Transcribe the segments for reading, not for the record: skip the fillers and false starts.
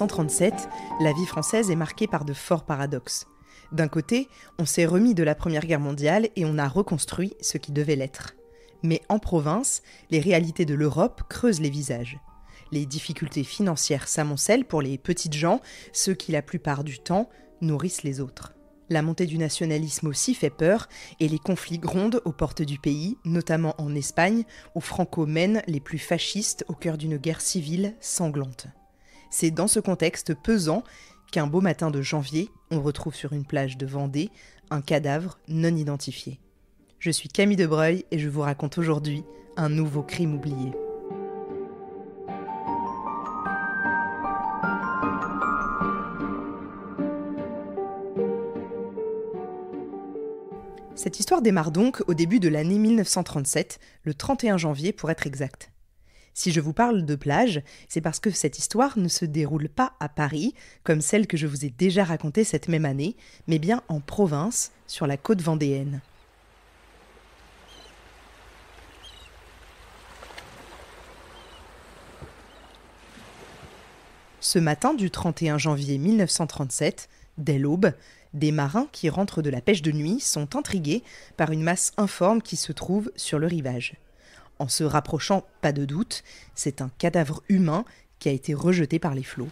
1937, la vie française est marquée par de forts paradoxes. D'un côté, on s'est remis de la Première Guerre mondiale et on a reconstruit ce qui devait l'être. Mais en province, les réalités de l'Europe creusent les visages. Les difficultés financières s'amoncellent pour les petites gens, ceux qui la plupart du temps nourrissent les autres. La montée du nationalisme aussi fait peur et les conflits grondent aux portes du pays, notamment en Espagne, où Franco mène les plus fascistes au cœur d'une guerre civile sanglante. C'est dans ce contexte pesant qu'un beau matin de janvier, on retrouve sur une plage de Vendée un cadavre non identifié. Je suis Camille Debreuil et je vous raconte aujourd'hui un nouveau crime oublié. Cette histoire démarre donc au début de l'année 1937, le 31 janvier pour être exact. Si je vous parle de plage, c'est parce que cette histoire ne se déroule pas à Paris, comme celle que je vous ai déjà racontée cette même année, mais bien en province, sur la côte vendéenne. Ce matin du 31 janvier 1937, dès l'aube, des marins qui rentrent de la pêche de nuit sont intrigués par une masse informe qui se trouve sur le rivage. En se rapprochant, pas de doute, c'est un cadavre humain qui a été rejeté par les flots.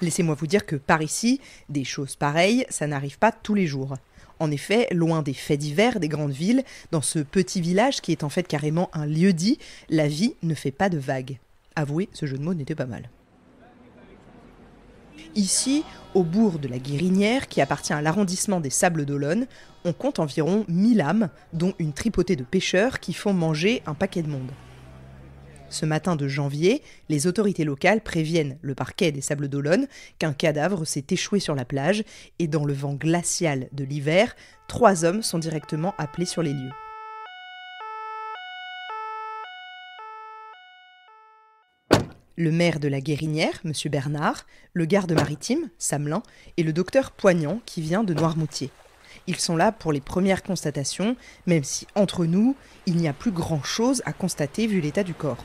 Laissez-moi vous dire que par ici, des choses pareilles, ça n'arrive pas tous les jours. En effet, loin des faits divers des grandes villes, dans ce petit village qui est en fait carrément un lieu-dit, la vie ne fait pas de vagues. Avouez, ce jeu de mots n'était pas mal. Ici, au bourg de la Guérinière, qui appartient à l'arrondissement des Sables-d'Olonne, on compte environ 1000 âmes, dont une tripotée de pêcheurs qui font manger un paquet de monde. Ce matin de janvier, les autorités locales préviennent le parquet des Sables-d'Olonne qu'un cadavre s'est échoué sur la plage et dans le vent glacial de l'hiver, 3 hommes sont directement appelés sur les lieux. Le maire de la Guérinière, M. Bernard, le garde maritime, Samelin, et le docteur Poignant, qui vient de Noirmoutier. Ils sont là pour les premières constatations, même si, entre nous, il n'y a plus grand-chose à constater vu l'état du corps.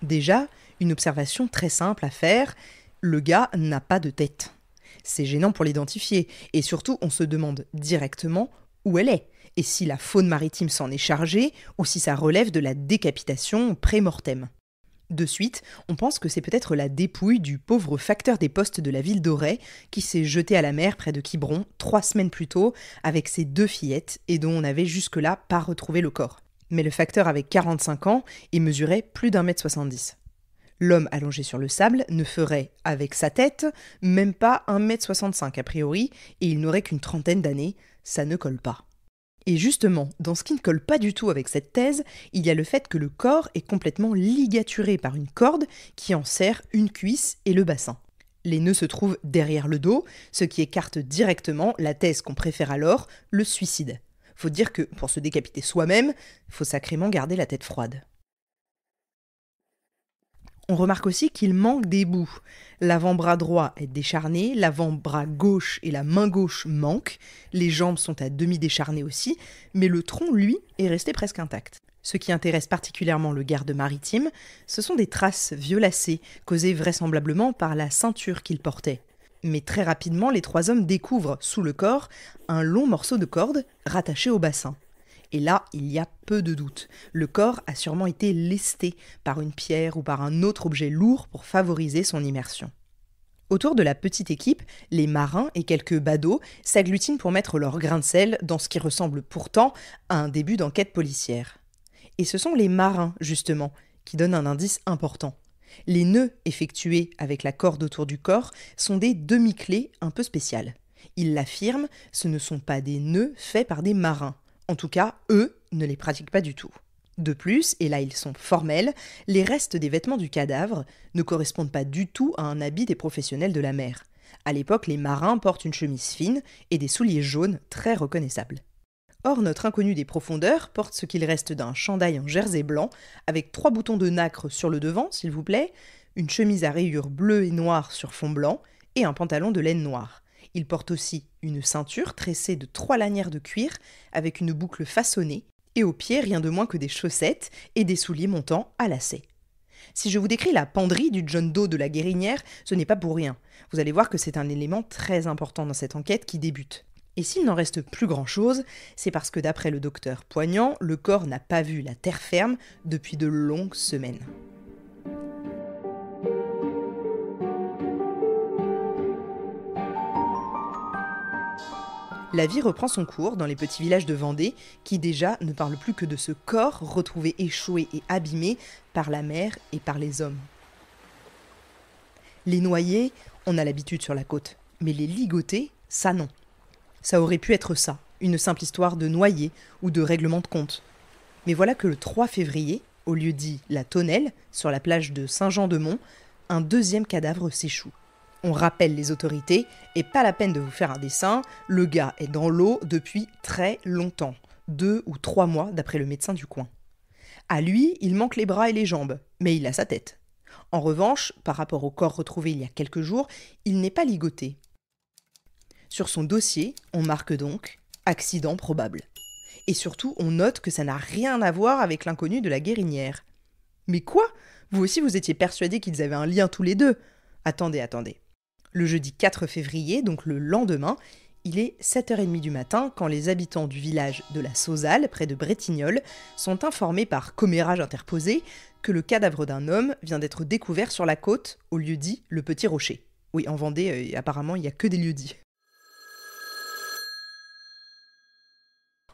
Déjà, une observation très simple à faire, le gars n'a pas de tête. C'est gênant pour l'identifier, et surtout on se demande directement où elle est. Et si la faune maritime s'en est chargée, ou si ça relève de la décapitation pré-mortem. De suite, on pense que c'est peut-être la dépouille du pauvre facteur des postes de la ville d'Auray qui s'est jeté à la mer près de Quiberon 3 semaines plus tôt avec ses 2 fillettes et dont on n'avait jusque-là pas retrouvé le corps. Mais le facteur avait 45 ans et mesurait plus d'1,70 m. L'homme allongé sur le sable ne ferait, avec sa tête, même pas 1,65 m a priori et il n'aurait qu'une trentaine d'années, ça ne colle pas. Et justement, dans ce qui ne colle pas du tout avec cette thèse, il y a le fait que le corps est complètement ligaturé par une corde qui en serre une cuisse et le bassin. Les nœuds se trouvent derrière le dos, ce qui écarte directement la thèse qu'on préfère alors, le suicide. Faut dire que pour se décapiter soi-même, faut sacrément garder la tête froide. On remarque aussi qu'il manque des bouts. L'avant-bras droit est décharné, l'avant-bras gauche et la main gauche manquent, les jambes sont à demi décharnées aussi, mais le tronc, lui, est resté presque intact. Ce qui intéresse particulièrement le garde maritime, ce sont des traces violacées, causées vraisemblablement par la ceinture qu'il portait. Mais très rapidement, les 3 hommes découvrent, sous le corps, un long morceau de corde rattaché au bassin. Et là, il y a peu de doute. Le corps a sûrement été lesté par une pierre ou par un autre objet lourd pour favoriser son immersion. Autour de la petite équipe, les marins et quelques badauds s'agglutinent pour mettre leur grain de sel dans ce qui ressemble pourtant à un début d'enquête policière. Et ce sont les marins, justement, qui donnent un indice important. Les nœuds effectués avec la corde autour du corps sont des demi-clés un peu spéciales. Ils l'affirment, ce ne sont pas des nœuds faits par des marins. En tout cas, eux ne les pratiquent pas du tout. De plus, et là ils sont formels, les restes des vêtements du cadavre ne correspondent pas du tout à un habit des professionnels de la mer. À l'époque, les marins portent une chemise fine et des souliers jaunes très reconnaissables. Or, notre inconnu des profondeurs porte ce qu'il reste d'un chandail en jersey blanc, avec 3 boutons de nacre sur le devant, s'il vous plaît, une chemise à rayures bleues et noires sur fond blanc, et un pantalon de laine noire. Il porte aussi une ceinture tressée de 3 lanières de cuir avec une boucle façonnée Et aux pieds, rien de moins que des chaussettes et des souliers montant à lacets. Si je vous décris la penderie du John Doe de la Guérinière, ce n'est pas pour rien. Vous allez voir que c'est un élément très important dans cette enquête qui débute. Et s'il n'en reste plus grand-chose, c'est parce que d'après le docteur Poignant, le corps n'a pas vu la terre ferme depuis de longues semaines. La vie reprend son cours dans les petits villages de Vendée, qui déjà ne parlent plus que de ce corps retrouvé échoué et abîmé par la mer et par les hommes. Les noyés, on a l'habitude sur la côte, mais les ligotés, ça non. Ça aurait pu être ça, une simple histoire de noyés ou de règlement de compte. Mais voilà que le 3 février, au lieu dit la Tonnelle, sur la plage de Saint-Jean-de-Mont, un deuxième cadavre s'échoue. On rappelle les autorités, et pas la peine de vous faire un dessin, le gars est dans l'eau depuis très longtemps, 2 ou 3 mois d'après le médecin du coin. À lui, il manque les bras et les jambes, mais il a sa tête. En revanche, par rapport au corps retrouvé il y a quelques jours, il n'est pas ligoté. Sur son dossier, on marque donc « accident probable ». Et surtout, on note que ça n'a rien à voir avec l'inconnu de la Guérinière. Mais quoi ? Vous aussi vous étiez persuadés qu'ils avaient un lien tous les deux ? Attendez. Le jeudi 4 février, donc le lendemain, il est 7h30 du matin quand les habitants du village de la Sauzale, près de Bretignolles, sont informés par commérage interposé que le cadavre d'un homme vient d'être découvert sur la côte, au lieu-dit le Petit Rocher. Oui, en Vendée, apparemment, il n'y a que des lieux-dits.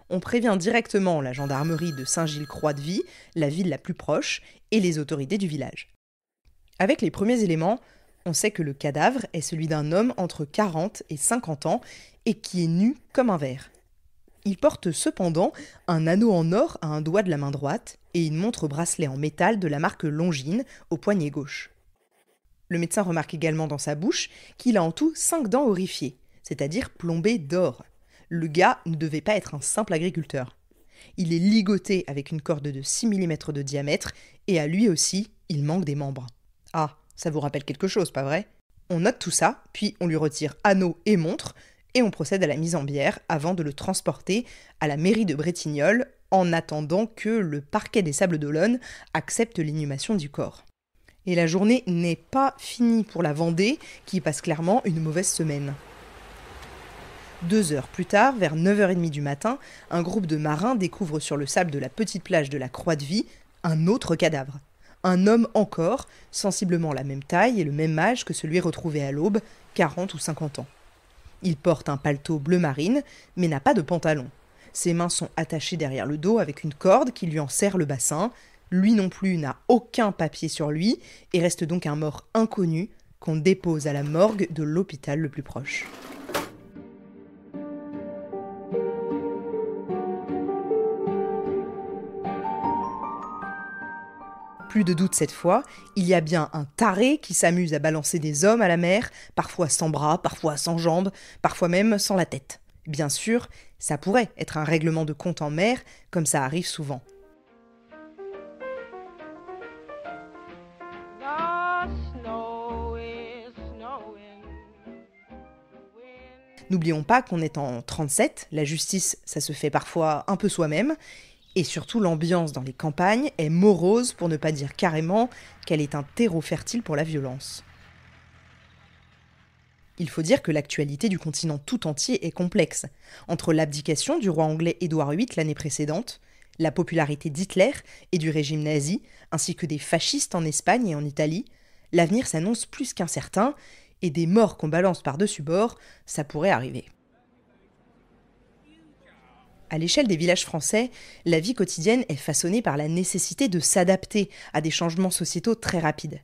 On prévient directement la gendarmerie de Saint-Gilles-Croix-de-Vie, la ville la plus proche, et les autorités du village. Avec les premiers éléments, on sait que le cadavre est celui d'un homme entre 40 et 50 ans et qui est nu comme un verre. Il porte cependant un anneau en or à un doigt de la main droite et une montre bracelet en métal de la marque Longines au poignet gauche. Le médecin remarque également dans sa bouche qu'il a en tout 5 dents horrifiées, c'est-à-dire plombées d'or. Le gars ne devait pas être un simple agriculteur. Il est ligoté avec une corde de 6 mm de diamètre et à lui aussi, il manque des membres. Ah, ça vous rappelle quelque chose, pas vrai ? On note tout ça, puis on lui retire anneau et montre, et on procède à la mise en bière avant de le transporter à la mairie de Bretignolles en attendant que le parquet des Sables d'Olonne accepte l'inhumation du corps. Et la journée n'est pas finie pour la Vendée, qui passe clairement une mauvaise semaine. 2 heures plus tard, vers 9h30 du matin, un groupe de marins découvre sur le sable de la petite plage de la Croix-de-Vie un autre cadavre. Un homme encore, sensiblement la même taille et le même âge que celui retrouvé à l'aube, 40 ou 50 ans. Il porte un paletot bleu marine, mais n'a pas de pantalon. Ses mains sont attachées derrière le dos avec une corde qui lui en serre le bassin. Lui non plus n'a aucun papier sur lui et reste donc un mort inconnu qu'on dépose à la morgue de l'hôpital le plus proche. Plus de doute cette fois, il y a bien un taré qui s'amuse à balancer des hommes à la mer, parfois sans bras, parfois sans jambes, parfois même sans la tête. Bien sûr, ça pourrait être un règlement de compte en mer, comme ça arrive souvent. N'oublions pas qu'on est en 37, la justice, ça se fait parfois un peu soi-même, et surtout l'ambiance dans les campagnes est morose pour ne pas dire carrément qu'elle est un terreau fertile pour la violence. Il faut dire que l'actualité du continent tout entier est complexe. Entre l'abdication du roi anglais Édouard VIII l'année précédente, la popularité d'Hitler et du régime nazi, ainsi que des fascistes en Espagne et en Italie, l'avenir s'annonce plus qu'incertain, et des morts qu'on balance par-dessus bord, ça pourrait arriver. À l'échelle des villages français, la vie quotidienne est façonnée par la nécessité de s'adapter à des changements sociétaux très rapides.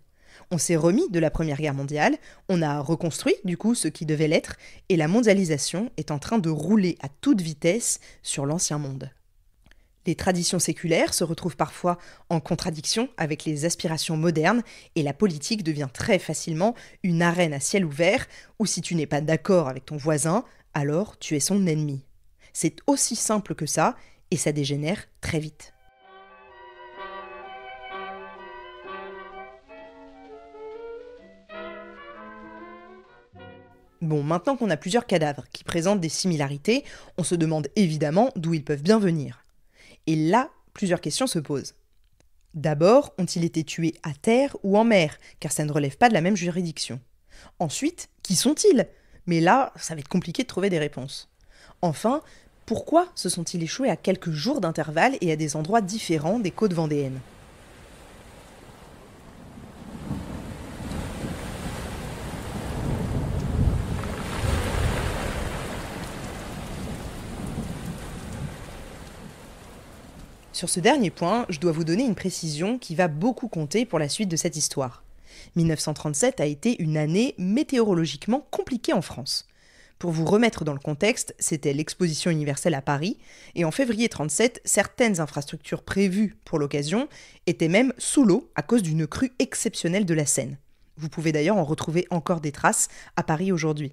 On s'est remis de la Première Guerre mondiale, on a reconstruit du coup ce qui devait l'être, et la mondialisation est en train de rouler à toute vitesse sur l'ancien monde. Les traditions séculaires se retrouvent parfois en contradiction avec les aspirations modernes et la politique devient très facilement une arène à ciel ouvert où si tu n'es pas d'accord avec ton voisin, alors tu es son ennemi. C'est aussi simple que ça et ça dégénère très vite. Bon, maintenant qu'on a plusieurs cadavres qui présentent des similarités, on se demande évidemment d'où ils peuvent bien venir. Et là, plusieurs questions se posent. D'abord, ont-ils été tués à terre ou en mer, car ça ne relève pas de la même juridiction. Ensuite, qui sont-ils? Mais là, ça va être compliqué de trouver des réponses. Enfin, pourquoi se sont-ils échoués à quelques jours d'intervalle et à des endroits différents des côtes vendéennes? Sur ce dernier point, je dois vous donner une précision qui va beaucoup compter pour la suite de cette histoire. 1937 a été une année météorologiquement compliquée en France. Pour vous remettre dans le contexte, c'était l'exposition universelle à Paris, et en février 1937, certaines infrastructures prévues pour l'occasion étaient même sous l'eau à cause d'une crue exceptionnelle de la Seine. Vous pouvez d'ailleurs en retrouver encore des traces à Paris aujourd'hui.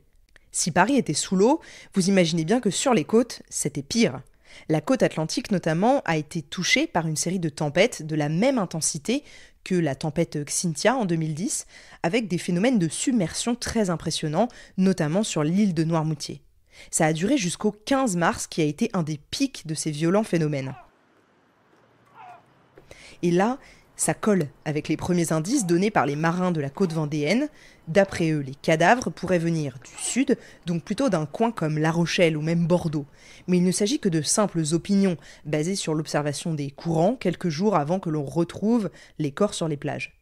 Si Paris était sous l'eau, vous imaginez bien que sur les côtes, c'était pire. La côte atlantique notamment a été touchée par une série de tempêtes de la même intensité que la tempête Xynthia en 2010, avec des phénomènes de submersion très impressionnants, notamment sur l'île de Noirmoutier. Ça a duré jusqu'au 15 mars, qui a été un des pics de ces violents phénomènes. Et là, ça colle avec les premiers indices donnés par les marins de la côte vendéenne. D'après eux, les cadavres pourraient venir du sud, donc plutôt d'un coin comme La Rochelle ou même Bordeaux. Mais il ne s'agit que de simples opinions, basées sur l'observation des courants quelques jours avant que l'on retrouve les corps sur les plages.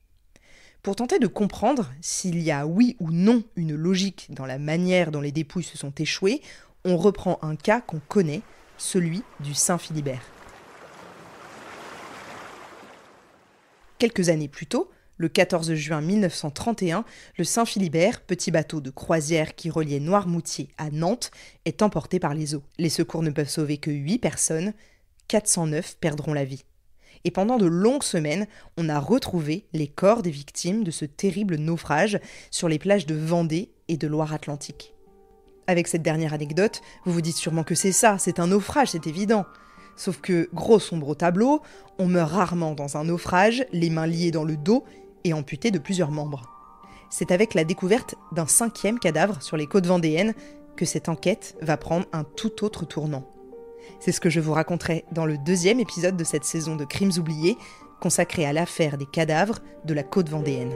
Pour tenter de comprendre s'il y a oui ou non une logique dans la manière dont les dépouilles se sont échouées, on reprend un cas qu'on connaît, celui du Saint-Philibert. Quelques années plus tôt, le 14 juin 1931, le Saint-Philibert, petit bateau de croisière qui reliait Noirmoutier à Nantes, est emporté par les eaux. Les secours ne peuvent sauver que 8 personnes, 409 perdront la vie. Et pendant de longues semaines, on a retrouvé les corps des victimes de ce terrible naufrage sur les plages de Vendée et de Loire-Atlantique. Avec cette dernière anecdote, vous vous dites sûrement que c'est ça, c'est un naufrage, c'est évident. Sauf que, gros sombre au tableau, on meurt rarement dans un naufrage, les mains liées dans le dos et amputées de plusieurs membres. C'est avec la découverte d'un 5e cadavre sur les côtes vendéennes que cette enquête va prendre un tout autre tournant. C'est ce que je vous raconterai dans le 2e épisode de cette saison de Crimes oubliés, consacré à l'affaire des cadavres de la côte vendéenne.